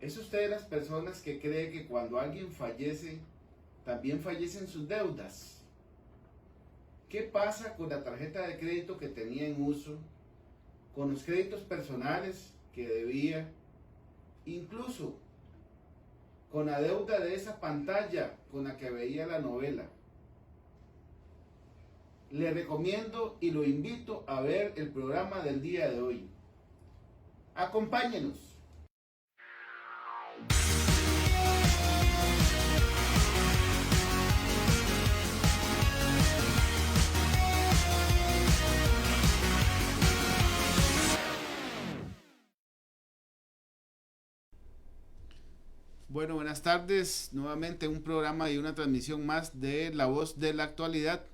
¿Es usted de las personas que cree que cuando alguien fallece, también fallecen sus deudas? ¿Qué pasa con la tarjeta de crédito que tenía en uso, con los créditos personales que debía, incluso con la deuda de esa pantalla con la que veía la novela? Le recomiendo y lo invito a ver el programa del día de hoy. Acompáñenos. Bueno, buenas tardes. Nuevamente un programa y una transmisión más de La Voz de la Actualidad.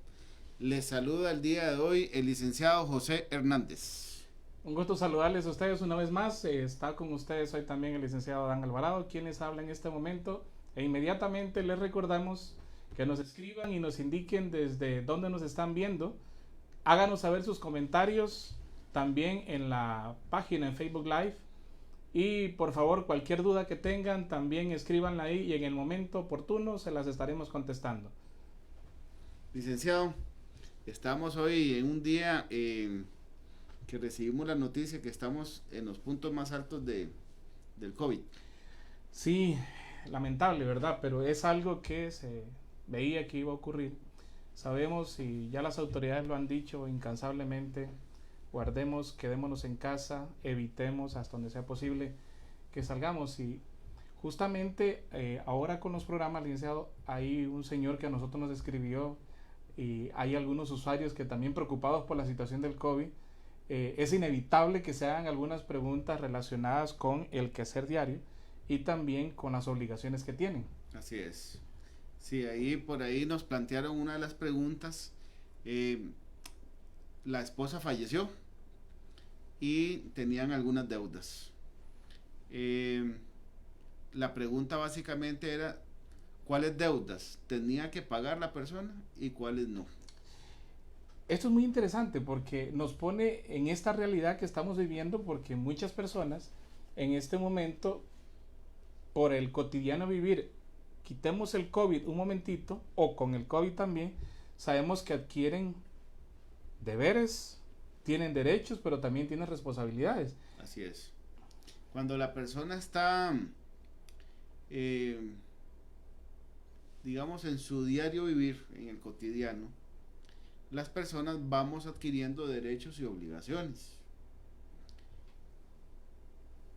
Les saluda el día de hoy el licenciado José Hernández. Un gusto saludarles a ustedes una vez más. Está con ustedes hoy también el licenciado Dan Alvarado, quienes hablan en este momento. E inmediatamente les recordamos que nos escriban y nos indiquen desde dónde nos están viendo. Háganos saber sus comentarios también en la página en Facebook Live. Y por favor, cualquier duda que tengan, también escríbanla ahí y en el momento oportuno se las estaremos contestando. Licenciado, estamos hoy en un día que recibimos la noticia que estamos en los puntos más altos del COVID. Sí, lamentable, ¿verdad? Pero es algo que se veía que iba a ocurrir. Sabemos y ya las autoridades lo han dicho incansablemente, guardemos, quedémonos en casa, evitemos hasta donde sea posible que salgamos. Y justamente ahora con los programas, licenciado, hay un señor que a nosotros nos escribió y hay algunos usuarios que también preocupados por la situación del COVID. Es inevitable que se hagan algunas preguntas relacionadas con el quehacer diario y también con las obligaciones que tienen. Así es. Sí, ahí por ahí nos plantearon una de las preguntas. La esposa falleció y tenían algunas deudas. La pregunta básicamente era cuáles deudas tenía que pagar la persona y cuáles no. Esto es muy interesante porque nos pone en esta realidad que estamos viviendo, porque muchas personas en este momento, por el cotidiano vivir, quitemos el COVID un momentito, o con el COVID también, sabemos que adquieren deberes, tienen derechos, pero también tienen responsabilidades. Así es. Cuando la persona está, digamos, en su diario vivir, en el cotidiano, las personas vamos adquiriendo derechos y obligaciones.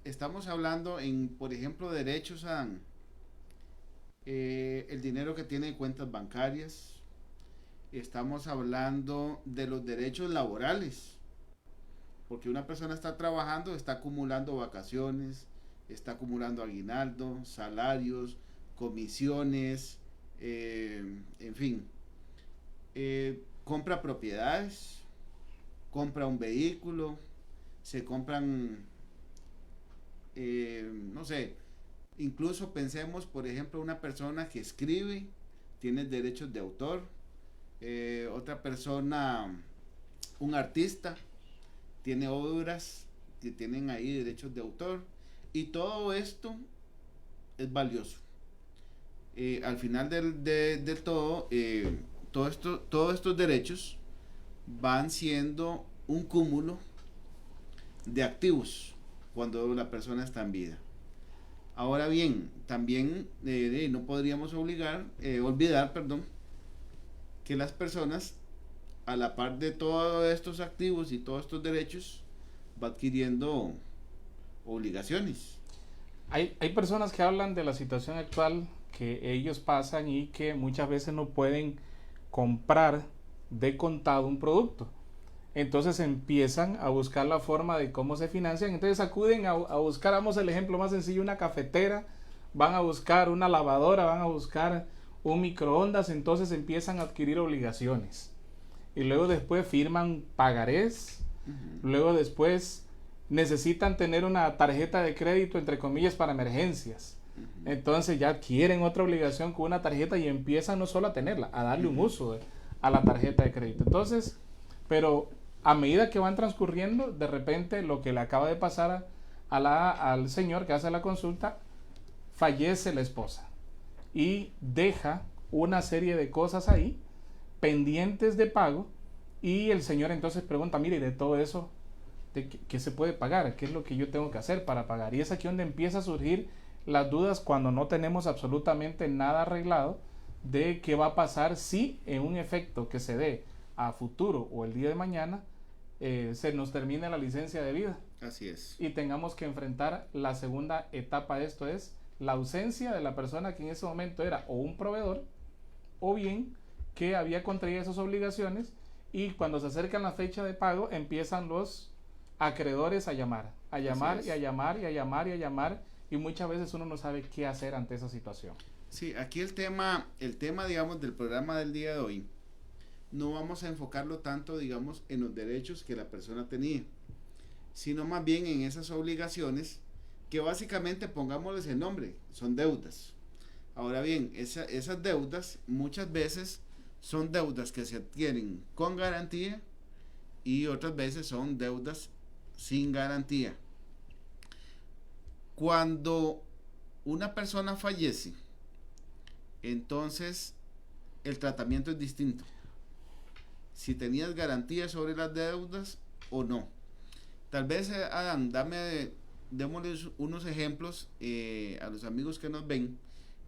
Estamos hablando por ejemplo, derechos a el dinero que tiene en cuentas bancarias. Estamos hablando de los derechos laborales, porque una persona está trabajando, está acumulando vacaciones, está acumulando aguinaldo, salarios, comisiones, en fin. Compra propiedades, compra un vehículo, se compran, no sé, incluso pensemos, por ejemplo, una persona que escribe, tiene derechos de autor, otra persona, un artista, tiene obras que tienen ahí derechos de autor, y todo esto es valioso. Al final del todo, todos estos derechos van siendo un cúmulo de activos cuando la persona está en vida. Ahora bien, también no podríamos olvidar, que las personas, a la par de todos estos activos y todos estos derechos, va adquiriendo obligaciones. Hay personas que hablan de la situación actual que ellos pasan y que muchas veces no pueden comprar de contado un producto. Entonces empiezan a buscar la forma de cómo se financian. Entonces acuden a buscar, vamos el ejemplo más sencillo, una cafetera, van a buscar una lavadora, van a buscar un microondas, entonces empiezan a adquirir obligaciones. Y luego después firman pagarés, luego después necesitan tener una tarjeta de crédito, entre comillas, para emergencias. Entonces ya adquieren otra obligación con una tarjeta y empiezan no solo a tenerla, a darle un uso a la tarjeta de crédito. Entonces, pero a medida que van transcurriendo, de repente lo que le acaba de pasar al señor que hace la consulta, fallece la esposa y deja una serie de cosas ahí pendientes de pago, y el señor entonces pregunta, mire, de todo eso, ¿de qué se puede pagar? ¿Qué es lo que yo tengo que hacer para pagar? Y es aquí donde empieza a surgir las dudas cuando no tenemos absolutamente nada arreglado de qué va a pasar si en un efecto que se dé a futuro o el día de mañana se nos termine la licencia de vida. Así es. Y tengamos que enfrentar la segunda etapa de esto, es la ausencia de la persona que en ese momento era o un proveedor o bien que había contraído esas obligaciones, y cuando se acerca la fecha de pago empiezan los acreedores a llamar y a llamar, y muchas veces uno no sabe qué hacer ante esa situación. Sí, aquí el tema, digamos, del programa del día de hoy, no vamos a enfocarlo tanto, digamos, en los derechos que la persona tenía, sino más bien en esas obligaciones que básicamente, pongámosles el nombre, son deudas. Ahora bien, esas deudas muchas veces son deudas que se adquieren con garantía y otras veces son deudas sin garantía. Cuando una persona fallece, entonces el tratamiento es distinto. Si tenías garantía sobre las deudas o no. Tal vez, Adán, démosles unos ejemplos a los amigos que nos ven,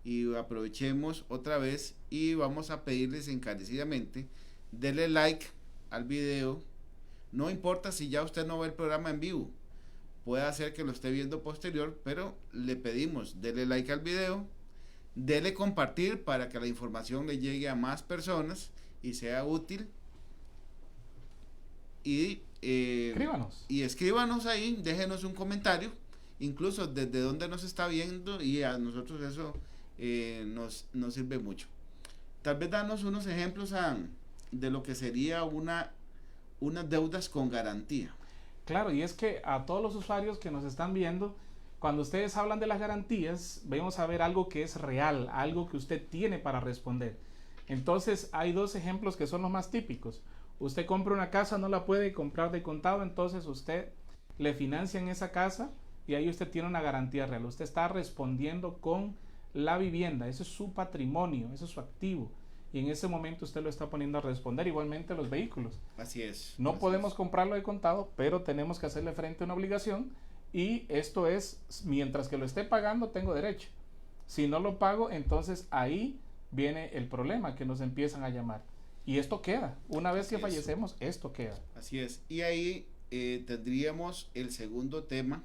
y aprovechemos otra vez y vamos a pedirles encarecidamente, denle like al video. No importa si ya usted no ve el programa en vivo, puede hacer que lo esté viendo posterior, pero le pedimos, denle like al video, denle compartir para que la información le llegue a más personas y sea útil. Y escríbanos ahí, déjenos un comentario, incluso desde donde nos está viendo, y a nosotros eso nos sirve mucho. Tal vez danos unos ejemplos de lo que sería unas deudas con garantía. Claro, y es que a todos los usuarios que nos están viendo, cuando ustedes hablan de las garantías, vamos a ver algo que es real, algo que usted tiene para responder. Entonces hay dos ejemplos que son los más típicos. Usted compra una casa, no la puede comprar de contado, entonces usted le financia en esa casa y ahí usted tiene una garantía real. Usted está respondiendo con la vivienda, eso es su patrimonio, eso es su activo, y en ese momento usted lo está poniendo a responder. Igualmente los vehículos. Así es. No podemos comprarlo de contado, pero tenemos que hacerle frente a una obligación, y esto es, mientras que lo esté pagando tengo derecho. Si no lo pago, entonces ahí viene el problema, que nos empiezan a llamar. Y esto queda, una vez que fallecemos, esto queda. Así es. Y ahí tendríamos el segundo tema,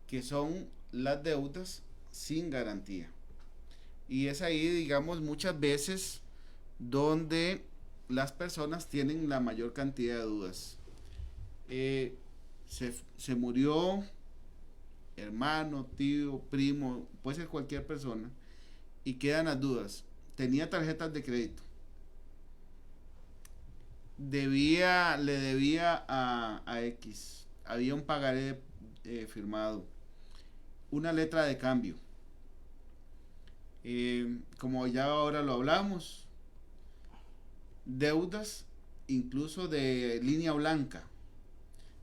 que son las deudas sin garantía. Y es ahí, digamos, muchas veces donde las personas tienen la mayor cantidad de dudas. Se murió hermano, tío, primo, puede ser cualquier persona, y quedan las dudas. Tenía tarjetas de crédito, le debía a X, había un pagaré firmado, una letra de cambio, como ya ahora lo hablamos, deudas incluso de línea blanca,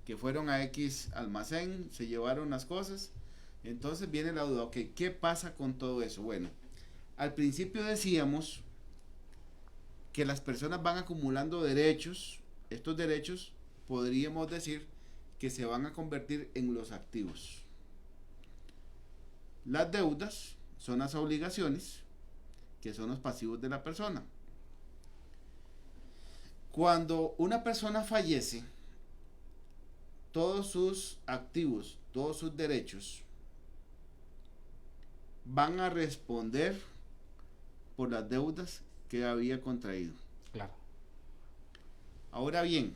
que fueron a X almacén, se llevaron las cosas. Entonces viene la duda, ok, ¿qué pasa con todo eso? Bueno, al principio decíamos que las personas van acumulando derechos. Estos derechos podríamos decir que se van a convertir en los activos. Las deudas son las obligaciones, que son los pasivos de la persona. Cuando una persona fallece, todos sus activos, todos sus derechos van a responder por las deudas que había contraído. Claro. Ahora bien,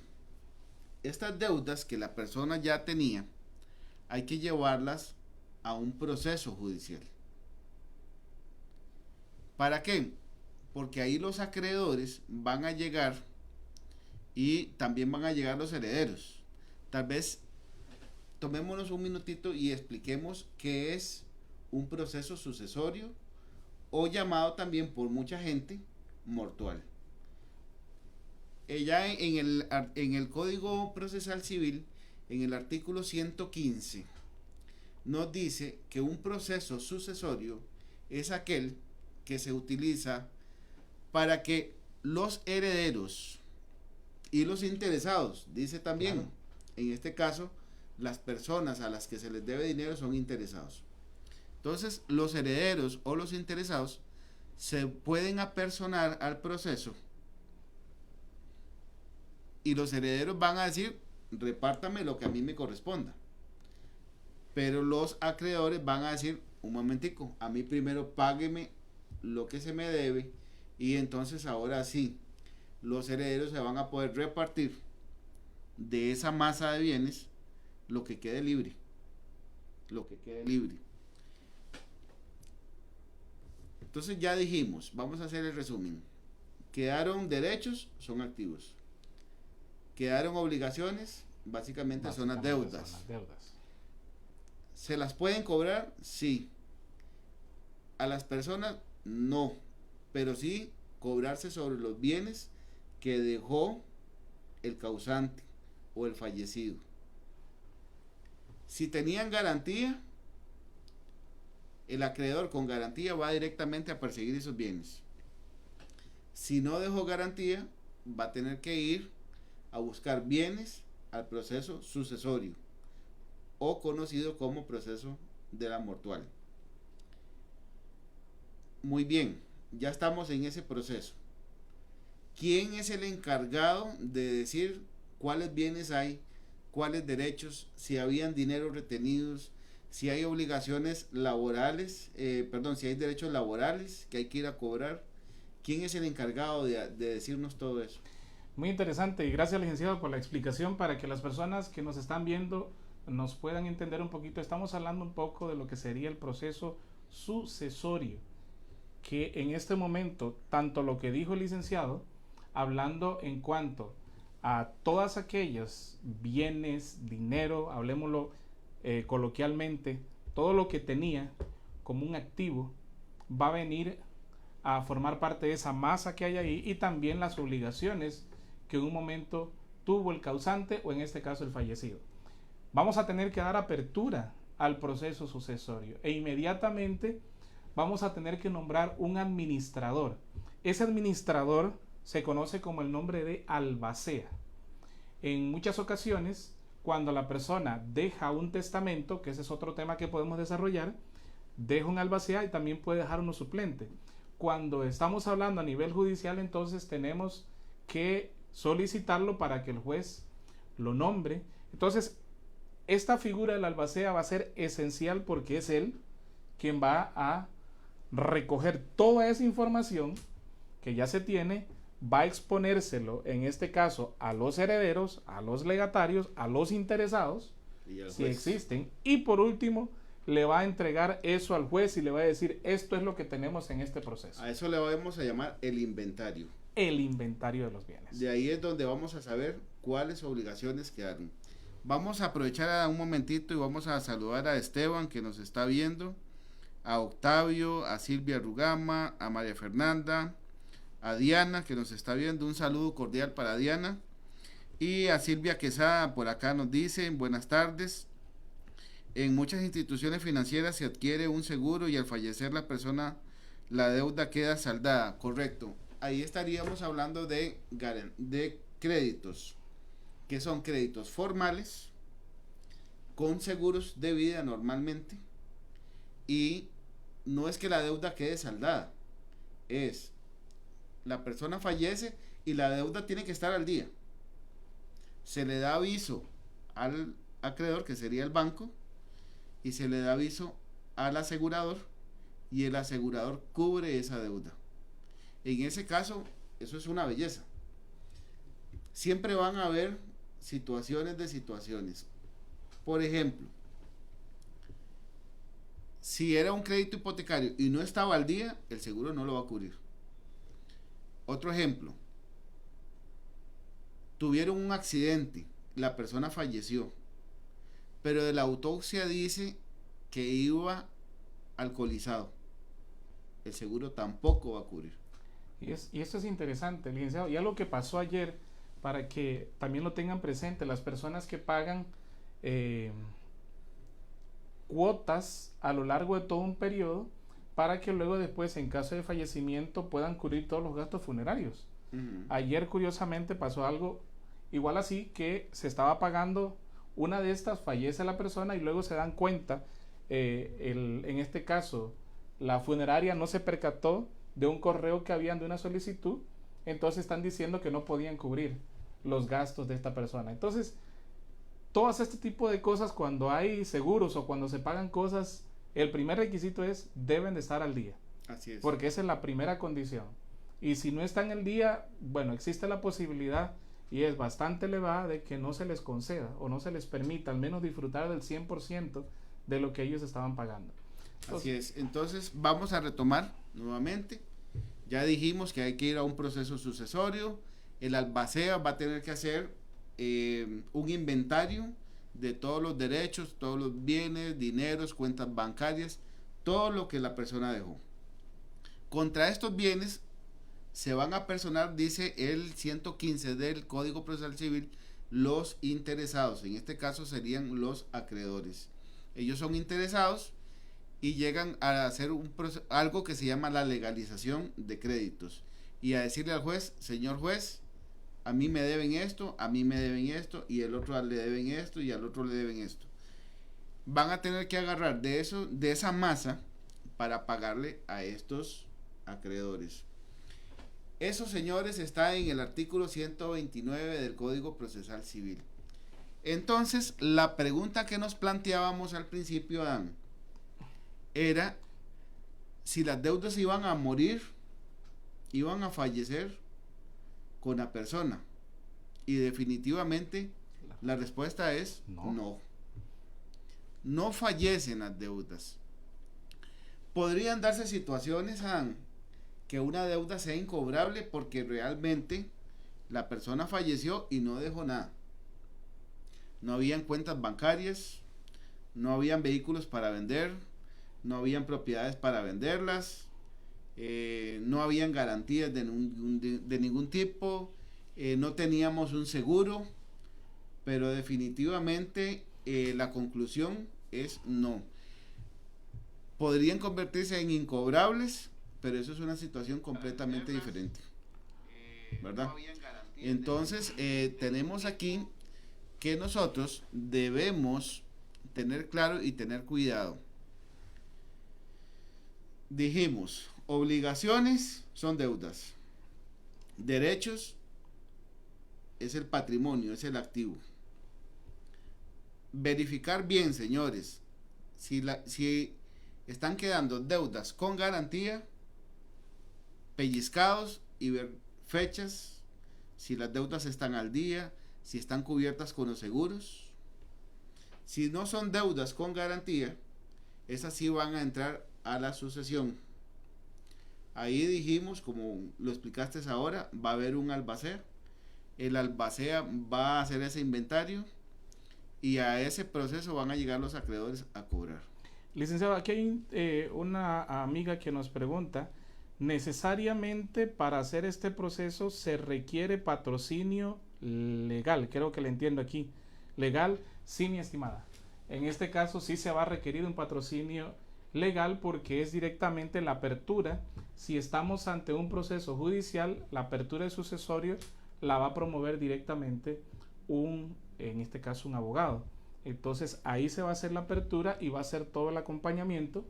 estas deudas que la persona ya tenía, hay que llevarlas a un proceso judicial. ¿Para qué? Porque ahí los acreedores van a llegar y también van a llegar los herederos. Tal vez tomémonos un minutito y expliquemos qué es un proceso sucesorio, o llamado también por mucha gente mortual. Ya en el Código Procesal Civil, en el artículo 115, nos dice que un proceso sucesorio es aquel que se utiliza para que los herederos y los interesados, dice también, Claro. en este caso, las personas a las que se les debe dinero son interesados. Entonces, los herederos o los interesados se pueden apersonar al proceso y los herederos van a decir, repártame lo que a mí me corresponda. Pero los acreedores van a decir, un momentico, a mí primero págueme lo que se me debe y entonces ahora sí, los herederos se van a poder repartir de esa masa de bienes lo que quede libre. Lo que quede libre. Entonces ya dijimos, vamos a hacer el resumen. Quedaron derechos, son activos. Quedaron obligaciones, básicamente son las deudas. Son las deudas. ¿Se las pueden cobrar? Sí. A las personas, no. Pero sí cobrarse sobre los bienes que dejó el causante o el fallecido. Si tenían garantía, el acreedor con garantía va directamente a perseguir esos bienes. Si no dejó garantía, va a tener que ir a buscar bienes al proceso sucesorio o conocido como proceso de la mortual. Muy bien, ya estamos en ese proceso. ¿Quién es el encargado de decir cuáles bienes hay, cuáles derechos, si habían dinero retenidos, si hay obligaciones laborales, si hay derechos laborales que hay que ir a cobrar? ¿Quién es el encargado de decirnos todo eso? Muy interesante y gracias, licenciado, por la explicación para que las personas que nos están viendo nos puedan entender un poquito. Estamos hablando un poco de lo que sería el proceso sucesorio, que en este momento, tanto lo que dijo el licenciado, hablando en cuanto a todas aquellas bienes, dinero, hablemoslo coloquialmente, todo lo que tenía como un activo, va a venir a formar parte de esa masa que hay ahí, y también las obligaciones que en un momento tuvo el causante o en este caso el fallecido. Vamos a tener que dar apertura al proceso sucesorio e inmediatamente vamos a tener que nombrar un administrador. Ese administrador se conoce como el nombre de albacea. En muchas ocasiones, cuando la persona deja un testamento, que ese es otro tema que podemos desarrollar, deja un albacea y también puede dejar uno suplente. Cuando estamos hablando a nivel judicial, entonces tenemos que solicitarlo para que el juez lo nombre. Entonces, esta figura del albacea va a ser esencial porque es él quien va a recoger toda esa información que ya se tiene, va a exponérselo, en este caso, a los herederos, a los legatarios, a los interesados, si existen, y por último, le va a entregar eso al juez y le va a decir, esto es lo que tenemos en este proceso. A eso le vamos a llamar el inventario. El inventario de los bienes. De ahí es donde vamos a saber cuáles obligaciones quedaron. Vamos a aprovechar un momentito y vamos a saludar a Esteban, que nos está viendo, a Octavio, a Silvia Rugama, a María Fernanda, a Diana, que nos está viendo. Un saludo cordial para Diana. Y a Silvia Quesada, por acá nos dice, buenas tardes. En muchas instituciones financieras se adquiere un seguro y al fallecer la persona, la deuda queda saldada. Correcto. Ahí estaríamos hablando de créditos, que son créditos formales, con seguros de vida normalmente, y no es que la deuda quede saldada, es la persona fallece y la deuda tiene que estar al día. Se le da aviso al acreedor, que sería el banco, y se le da aviso al asegurador, y el asegurador cubre esa deuda. En ese caso, eso es una belleza. Siempre van a haber situaciones de situaciones. Por ejemplo, si era un crédito hipotecario y no estaba al día, el seguro no lo va a cubrir. Otro ejemplo, tuvieron un accidente, la persona falleció, pero de la autopsia dice que iba alcoholizado. El seguro tampoco va a cubrir. Y esto es interesante, licenciado. Ya lo que pasó ayer, para que también lo tengan presente, las personas que pagan cuotas a lo largo de todo un periodo para que luego después, en caso de fallecimiento, puedan cubrir todos los gastos funerarios. Ayer, curiosamente, pasó algo igual así, que se estaba pagando una de estas, fallece la persona y luego se dan cuenta, en este caso, la funeraria no se percató de un correo que habían de una solicitud, entonces están diciendo que no podían cubrir los gastos de esta persona. Entonces, todas este tipo de cosas, cuando hay seguros o cuando se pagan cosas, el primer requisito es, deben de estar al día. Así es. Porque esa es la primera condición. Y si no están al día, bueno, existe la posibilidad, y es bastante elevada, de que no se les conceda o no se les permita al menos disfrutar del 100% de lo que ellos estaban pagando. Así es. Entonces vamos a retomar nuevamente. Ya dijimos que hay que ir a un proceso sucesorio. El albacea va a tener que hacer un inventario de todos los derechos, todos los bienes, dineros, cuentas bancarias, todo lo que la persona dejó. Contra estos bienes se van a personar, dice el 115 del Código Procesal Civil, los interesados. En este caso serían los acreedores. Ellos son interesados y llegan a hacer algo que se llama la legalización de créditos y a decirle al juez: señor juez, a mí me deben esto, a mí me deben esto, y el otro le deben esto, y al otro le deben esto. Van a tener que agarrar de eso, de esa masa, para pagarle a estos acreedores. Eso, señores, está en el artículo 129 del Código Procesal Civil. Entonces, la pregunta que nos planteábamos al principio, Adán, era si las deudas iban a morir, iban a fallecer con la persona. Y definitivamente la respuesta es no. No fallecen las deudas. Podrían darse situaciones, Adán, que una deuda sea incobrable porque realmente la persona falleció y no dejó nada. No habían cuentas bancarias, no habían vehículos para vender, no habían propiedades para venderlas, no habían garantías de ningún tipo, no teníamos un seguro, pero definitivamente la conclusión es no. Podrían convertirse en incobrables, pero eso es una situación completamente diferente, ¿verdad? Entonces tenemos aquí que nosotros debemos tener claro y tener cuidado. Dijimos, obligaciones son deudas, derechos es el patrimonio, es el activo. Verificar bien, señores, si están quedando deudas con garantía, pellizcados y ver fechas, si las deudas están al día, si están cubiertas con los seguros. Si no son deudas con garantía, esas sí van a entrar a la sucesión. Ahí dijimos, como lo explicaste ahora, va a haber un albacea. El albacea va a hacer ese inventario y a ese proceso van a llegar los acreedores a cobrar. Licenciado, aquí hay una amiga que nos pregunta: ¿necesariamente para hacer este proceso se requiere patrocinio legal? Creo que le entiendo aquí. Legal, sí, mi estimada. En este caso sí se va a requerir un patrocinio legal porque es directamente la apertura. Si estamos ante un proceso judicial, la apertura de sucesorio la va a promover directamente en este caso un abogado. Entonces ahí se va a hacer la apertura y va a hacer todo el acompañamiento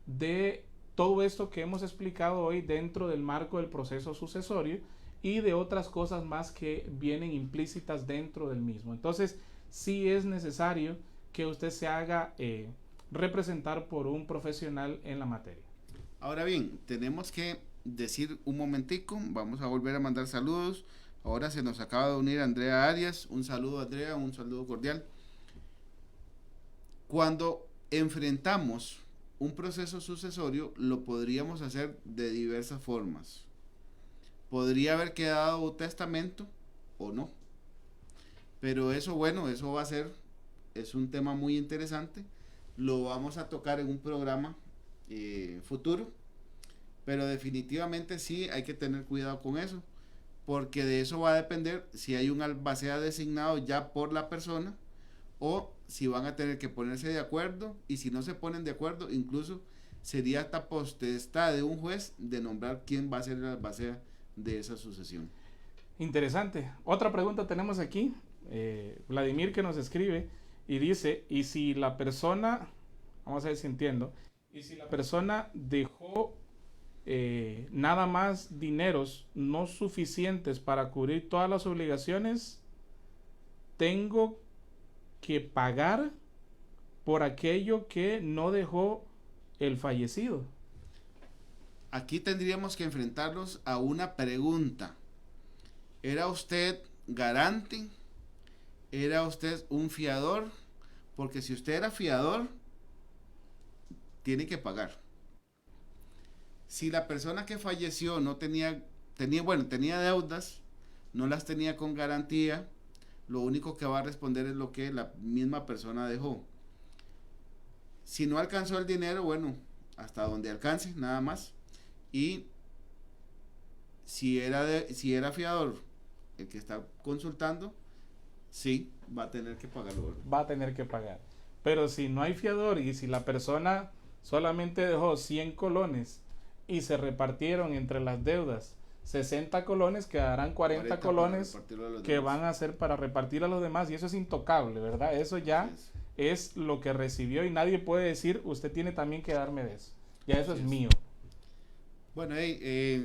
de todo esto que hemos explicado hoy dentro del marco del proceso sucesorio y de otras cosas más que vienen implícitas dentro del mismo. Entonces sí es necesario que usted se haga representar por un profesional en la materia. Ahora bien, tenemos que decir un momentico, vamos a volver a mandar saludos. Ahora se nos acaba de unir Andrea Arias. Un saludo, Andrea, un saludo cordial. Cuando enfrentamos un proceso sucesorio, lo podríamos hacer de diversas formas. Podría haber quedado un testamento o no. Pero eso, bueno, eso va a ser, es un tema muy interesante. Lo vamos a tocar en un programa futuro. Pero definitivamente sí hay que tener cuidado con eso, porque de eso va a depender si hay un albacea designado ya por la persona o si van a tener que ponerse de acuerdo, y si no se ponen de acuerdo, incluso sería hasta potestad de un juez de nombrar quién va a ser el albacea de esa sucesión. Interesante. Otra pregunta tenemos aquí, Vladimir, que nos escribe y dice, y si la persona, vamos a ver si entiendo, y si la persona dejó nada más dineros no suficientes para cubrir todas las obligaciones, tengo que pagar por aquello que no dejó el fallecido. Aquí tendríamos que enfrentarnos a una pregunta. ¿Era usted garante? ¿Era usted un fiador? Porque si usted era fiador, tiene que pagar. Si la persona que falleció no tenía deudas, no las tenía con garantía, lo único que va a responder es lo que la misma persona dejó. Si no alcanzó el dinero, bueno, hasta donde alcance, nada más. Y si era fiador el que está consultando, sí, va a tener que pagarlo. Va a tener que pagar. Pero si no hay fiador y si la persona solamente dejó 100 colones y se repartieron entre las deudas 60 colones, quedarán 40 colones que van a ser para repartir a los demás, y eso es intocable, ¿verdad? Eso ya es lo que recibió y nadie puede decir, usted tiene también que darme de eso. Ya eso es mío. Bueno,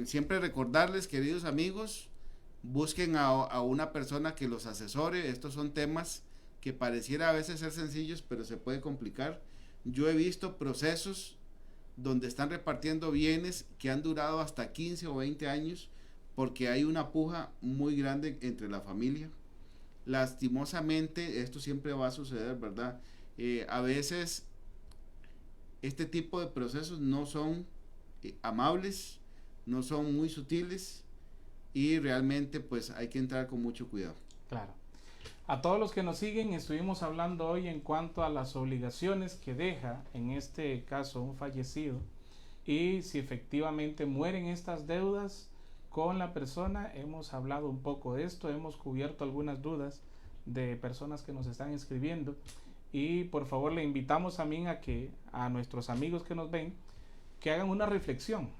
siempre recordarles, queridos amigos, busquen a una persona que los asesore. Estos son temas que pareciera a veces ser sencillos, pero se puede complicar. Yo he visto procesos donde están repartiendo bienes que han durado hasta 15 o 20 años porque hay una puja muy grande entre la familia. Lastimosamente esto siempre va a suceder, ¿verdad? A veces este tipo de procesos no son amables, no son muy sutiles, y realmente pues hay que entrar con mucho cuidado. Claro. A todos los que nos siguen, estuvimos hablando hoy en cuanto a las obligaciones que deja, en este caso, un fallecido, y si efectivamente mueren estas deudas con la persona. Hemos hablado un poco de esto, hemos cubierto algunas dudas de personas que nos están escribiendo, y por favor le invitamos también a nuestros amigos que nos ven, que hagan una reflexión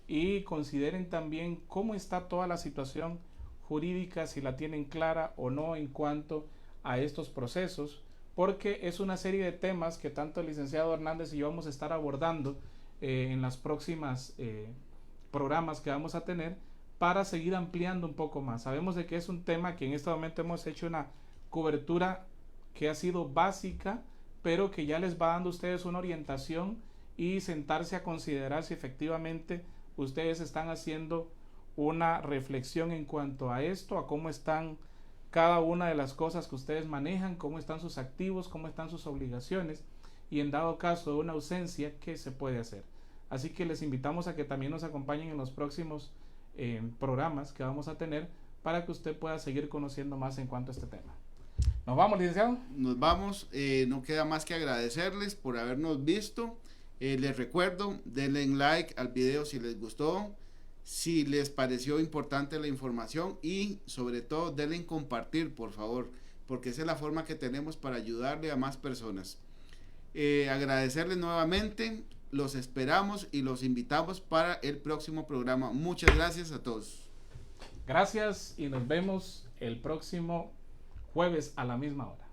y consideren también cómo está toda la situación jurídica, si la tienen clara o no en cuanto a estos procesos, porque es una serie de temas que tanto el licenciado Hernández y yo vamos a estar abordando en las próximas programas que vamos a tener, para seguir ampliando un poco más. Sabemos de que es un tema que en este momento hemos hecho una cobertura que ha sido básica, pero que ya les va dando a ustedes una orientación y sentarse a considerar si efectivamente ustedes están haciendo una reflexión en cuanto a esto, a cómo están cada una de las cosas que ustedes manejan, cómo están sus activos, cómo están sus obligaciones, y en dado caso de una ausencia, ¿qué se puede hacer? Así que les invitamos a que también nos acompañen en los próximos programas que vamos a tener, para que usted pueda seguir conociendo más en cuanto a este tema. ¿Nos vamos, licenciado? Nos vamos, no queda más que agradecerles por habernos visto. Les recuerdo, denle like al video si les gustó, si les pareció importante la información, y sobre todo denle en compartir, por favor, porque esa es la forma que tenemos para ayudarle a más personas. Agradecerles nuevamente, los esperamos y los invitamos para el próximo programa. Muchas gracias a todos. Gracias y nos vemos el próximo jueves a la misma hora.